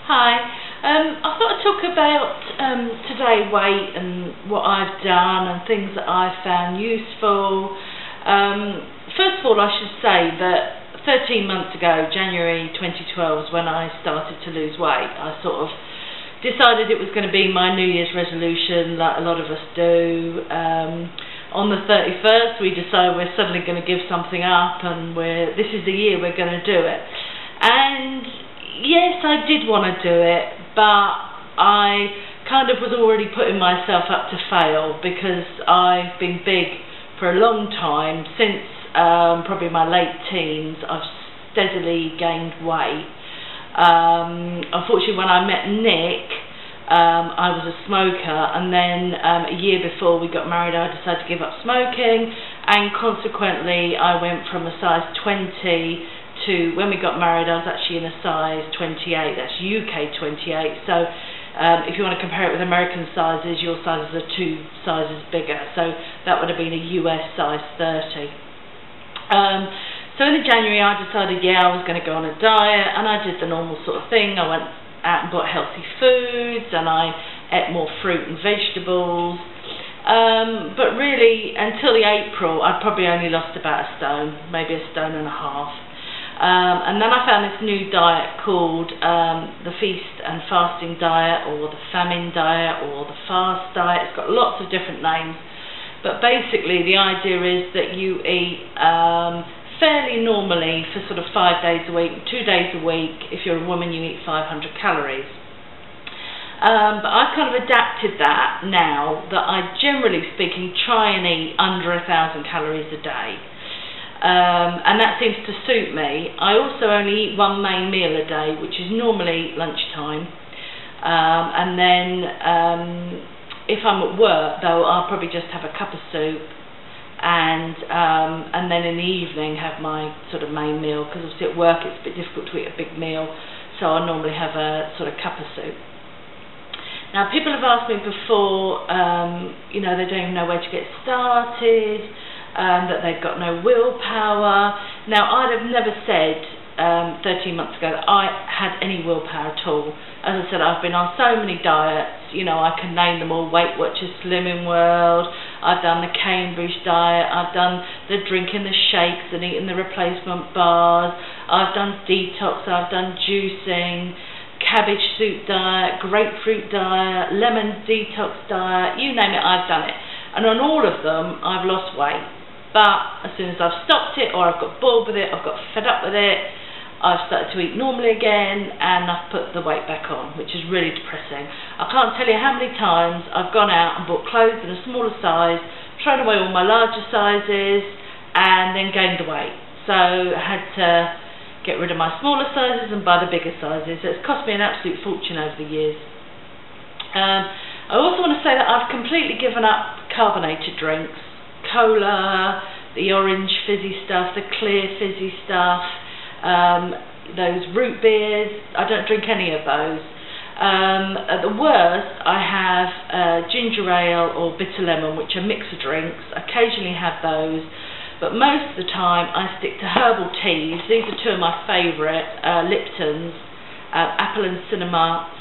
Hi. I thought I'd talk about today weight and what I've done and things that I've found useful. First of all, I should say that 13 months ago, January 2012, was when I started to lose weight. I sort of decided it was going to be my New Year's resolution, like a lot of us do. On the 31st, we decided we're suddenly going to give something up, and this is the year we're going to do it. And yes, I did want to do it, but I kind of was already putting myself up to fail because I've been big for a long time. Since probably my late teens, I've steadily gained weight. Unfortunately, when I met Nick, I was a smoker, and then a year before we got married, I decided to give up smoking, and consequently I went from a size 20 to, when we got married, I was actually in a size 28, that's UK 28, so if you want to compare it with American sizes, your sizes are 2 sizes bigger, so that would have been a US size 30. So in January I decided, I was going to go on a diet, and I did the normal sort of thing. I went out and bought healthy foods, and I ate more fruit and vegetables, but really until the April I'd probably only lost about a stone, maybe a stone and a half. And then I found this new diet called the Feast and Fasting Diet, or the Famine Diet, or the Fast Diet. It's got lots of different names, but basically the idea is that you eat fairly normally for sort of 5 days a week, 2 days a week. If you're a woman, you eat 500 calories. But I've kind of adapted that now that I, generally speaking, try and eat under 1,000 calories a day. And that seems to suit me. I also only eat one main meal a day, which is normally lunchtime. And then if I'm at work, though, I'll probably just have a cup of soup, and then in the evening have my sort of main meal, because obviously at work it's a bit difficult to eat a big meal, so I normally have a sort of cup of soup. Now, people have asked me before, they don't even know where to get started, that they've got no willpower. Now, I'd have never said 13 months ago that I had any willpower at all. As I said, I've been on so many diets, I can name them all: Weight Watchers, Slimming World, I've done the Cambridge diet, I've done the drinking the shakes and eating the replacement bars, I've done detox, I've done juicing, cabbage soup diet, grapefruit diet, lemon detox diet, you name it, I've done it. And on all of them, I've lost weight. But as soon as I've stopped it, or I've got bored with it, I've got fed up with it, I've started to eat normally again, and I've put the weight back on, which is really depressing. I can't tell you how many times I've gone out and bought clothes in a smaller size, thrown away all my larger sizes, and then gained the weight. So I had to get rid of my smaller sizes and buy the bigger sizes. It's cost me an absolute fortune over the years. I also want to say that I've completely given up carbonated drinks. Cola, the orange fizzy stuff, the clear fizzy stuff, those root beers, I don't drink any of those. At the worst, I have ginger ale or bitter lemon, which are mixer drinks. Occasionally have those, but most of the time I stick to herbal teas. These are 2 of my favourite, Lipton's, apple and cinnamon,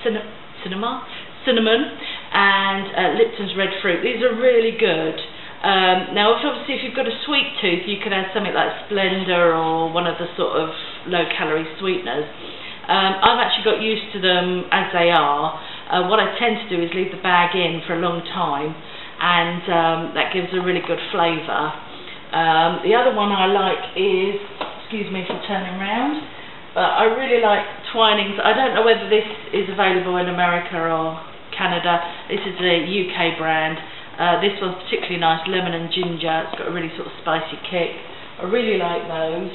and Lipton's red fruit. These are really good. Now, obviously, if you've got a sweet tooth, you can add something like Splenda or one of the sort of low-calorie sweeteners. I've actually got used to them as they are. What I tend to do is leave the bag in for a long time, and that gives a really good flavour. The other one I like is, excuse me for turning around, but I really like Twinings. I don't know whether this is available in America or Canada. This is a UK brand. This one's particularly nice, lemon and ginger. It's got a really sort of spicy kick. I really like those.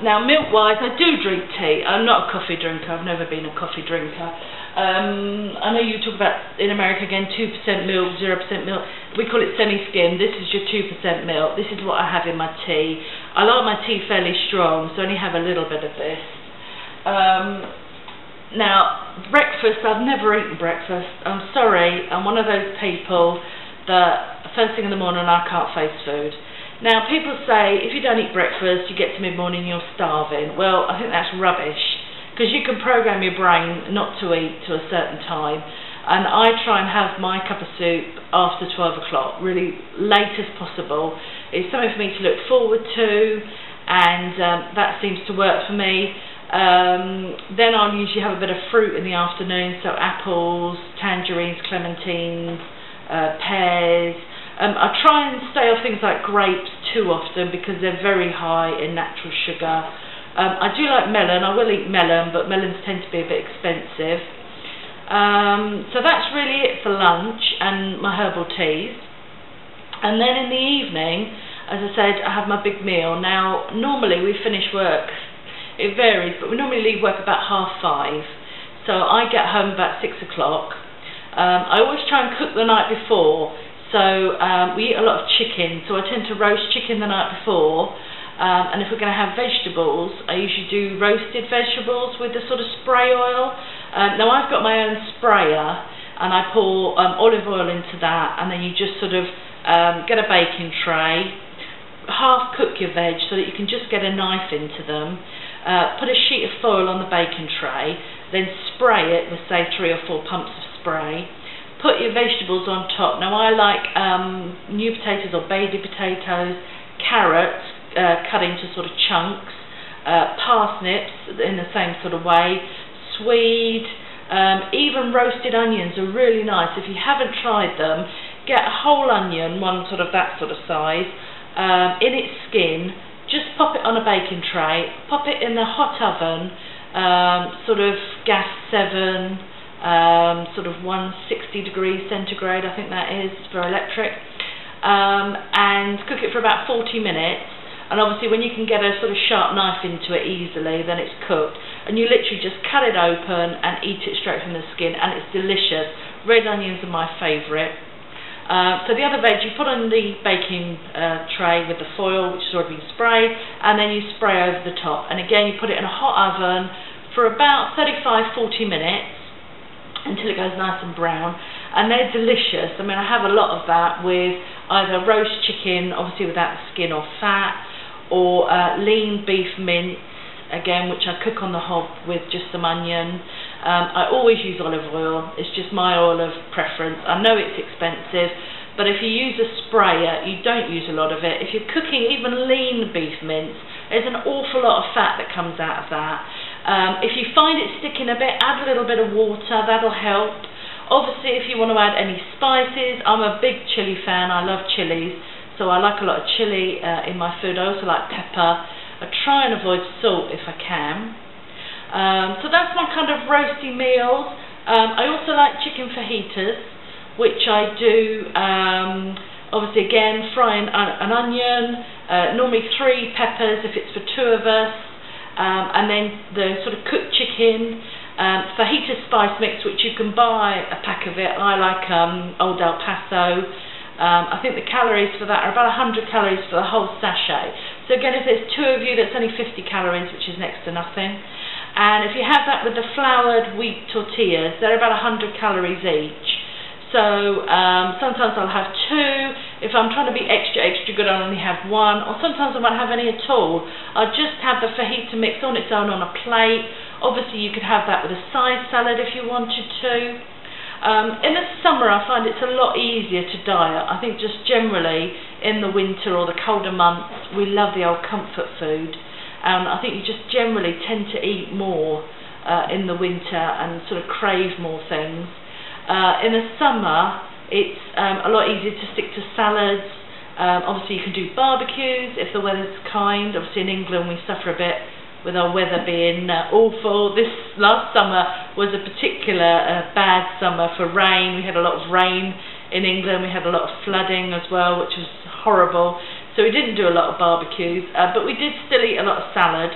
Now, milk-wise, I do drink tea. I'm not a coffee drinker. I've never been a coffee drinker. I know you talk about, in America again, 2% milk, 0% milk. We call it semi-skim. This is your 2% milk. This is what I have in my tea. I like my tea fairly strong, so I only have a little bit of this. Now, breakfast, I've never eaten breakfast. I'm sorry, I'm one of those people that first thing in the morning I can't face food. Now, people say if you don't eat breakfast, you get to mid-morning, you're starving. Well, I think that's rubbish. because you can program your brain not to eat to a certain time. And I try and have my cup of soup after 12 o'clock, really late as possible. It's something for me to look forward to, and that seems to work for me. Then I'll usually have a bit of fruit in the afternoon, so apples, tangerines, clementines, pears. I try and stay off things like grapes too often because they're very high in natural sugar. I do like melon. I will eat melon, but melons tend to be a bit expensive. So that's really it for lunch and my herbal teas. And then in the evening, as I said, I have my big meal. Now, normally we finish work, it varies, but we normally leave work about 5:30. So I get home about 6 o'clock. I always try and cook the night before. So we eat a lot of chicken, so I tend to roast chicken the night before. And if we're going to have vegetables, I usually do roasted vegetables with the sort of spray oil. Now I've got my own sprayer, and I pour olive oil into that, and then you just sort of get a baking tray, half cook your veg so that you can just get a knife into them, put a sheet of foil on the baking tray, then spray it with say 3 or 4 pumps of spray, put your vegetables on top. Now I like new potatoes or baby potatoes, carrots cut into sort of chunks, parsnips in the same sort of way, swede, even roasted onions are really nice. If you haven't tried them, get a whole onion, one sort of that sort of size, in its skin, just pop it on a baking tray, pop it in the hot oven, sort of gas 7, sort of 160 degrees centigrade, I think that is for electric, and cook it for about 40 minutes. And obviously when you can get a sort of sharp knife into it easily, then it's cooked. And you literally just cut it open and eat it straight from the skin, and it's delicious. Red onions are my favourite. So the other veg you put on the baking tray with the foil, which has already been sprayed, and then you spray over the top. And again, you put it in a hot oven for about 35-40 minutes until it goes nice and brown. And they're delicious. I mean, I have a lot of that with either roast chicken, obviously without the skin or fat, or lean beef mince, again, which I cook on the hob with just some onion. I always use olive oil. It's just my oil of preference. I know it's expensive, but if you use a sprayer, you don't use a lot of it. If you're cooking even lean beef mince, there's an awful lot of fat that comes out of that. If you find it sticking a bit, add a little bit of water. That'll help. Obviously, if you want to add any spices, I'm a big chili fan. I love chilies, so I like a lot of chili in my food. I also like pepper. I try and avoid salt if I can. So that's my kind of roasty meals. I also like chicken fajitas, which I do, obviously again, fry an onion, normally 3 peppers if it's for 2 of us, and then the sort of cooked chicken. Fajita spice mix, which you can buy a pack of it. I like Old El Paso. I think the calories for that are about 100 calories for the whole sachet. So again, if there's 2 of you, that's only 50 calories, which is next to nothing. And if you have that with the floured wheat tortillas, they're about 100 calories each. So sometimes I'll have 2. If I'm trying to be extra good, I'll only have 1. Or sometimes I won't have any at all. I'll just have the fajita mix on its own on a plate. Obviously you could have that with a side salad if you wanted to. In the summer I find it's a lot easier to diet. I think just generally in the winter or the colder months we love the old comfort food. I think you just generally tend to eat more in the winter and sort of crave more things. In the summer it's a lot easier to stick to salads. Obviously you can do barbecues if the weather's kind. Obviously in England we suffer a bit with our weather being awful. This last summer was a particular bad summer for rain. We had a lot of rain in England. We had a lot of flooding as well, which was horrible. So we didn't do a lot of barbecues, but we did still eat a lot of salad.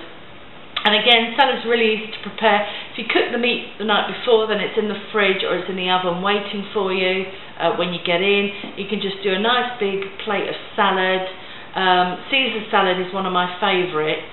And again, salad's really easy to prepare. If you cook the meat the night before, then it's in the fridge or it's in the oven waiting for you when you get in. You can just do a nice big plate of salad. Caesar salad is one of my favourites.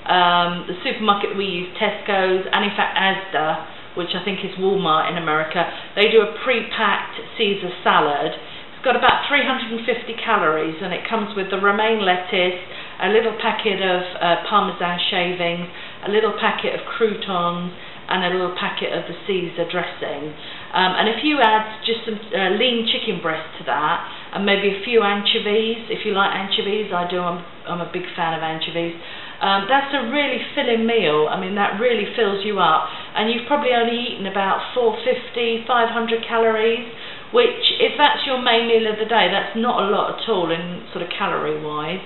The supermarket we use, Tesco's, and in fact Asda, which I think is Walmart in America, they do a pre-packed Caesar salad. It's got about 350 calories, and it comes with the romaine lettuce, a little packet of Parmesan shavings, a little packet of croutons, and a little packet of the Caesar dressing. And if you add just some lean chicken breast to that, and maybe a few anchovies, if you like anchovies, I do, I'm a big fan of anchovies. That's a really filling meal. I mean, that really fills you up, and you've probably only eaten about 450, 500 calories, which, if that's your main meal of the day, that's not a lot at all in sort of calorie-wise.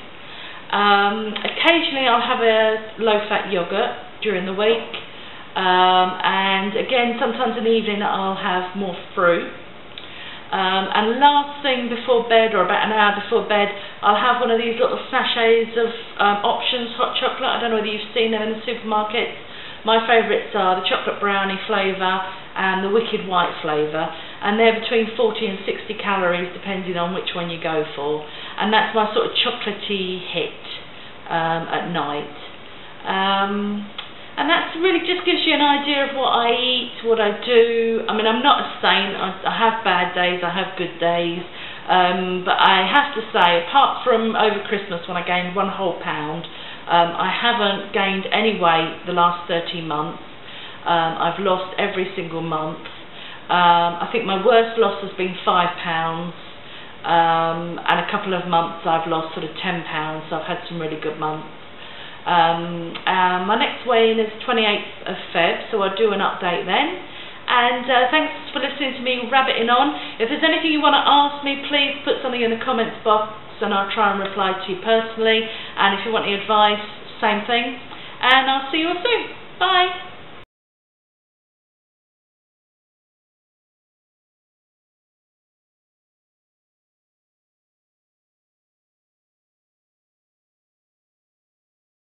Occasionally I'll have a low-fat yogurt during the week. And again, sometimes in the evening I'll have more fruit. And last thing before bed, or about an hour before bed, I'll have one of these little sachets of Options hot chocolate. I don't know whether you've seen them in the supermarkets. My favourites are the chocolate brownie flavour and the wicked white flavour, and they're between 40 and 60 calories depending on which one you go for, and that's my sort of chocolatey hit at night. And that really just gives you an idea of what I eat, what I do. I mean, I'm not a saint. I have bad days, I have good days. But I have to say, apart from over Christmas when I gained 1 whole pound, I haven't gained any weight the last 13 months. I've lost every single month. I think my worst loss has been 5 pounds. And a couple of months I've lost sort of 10 pounds, so I've had some really good months. My next weigh-in is 28th of Feb, so I'll do an update then. And thanks for listening to me rabbiting on. If there's anything you want to ask me, please put something in the comments box and I'll try and reply to you personally. And if you want any advice, same thing. And I'll see you all soon. Bye.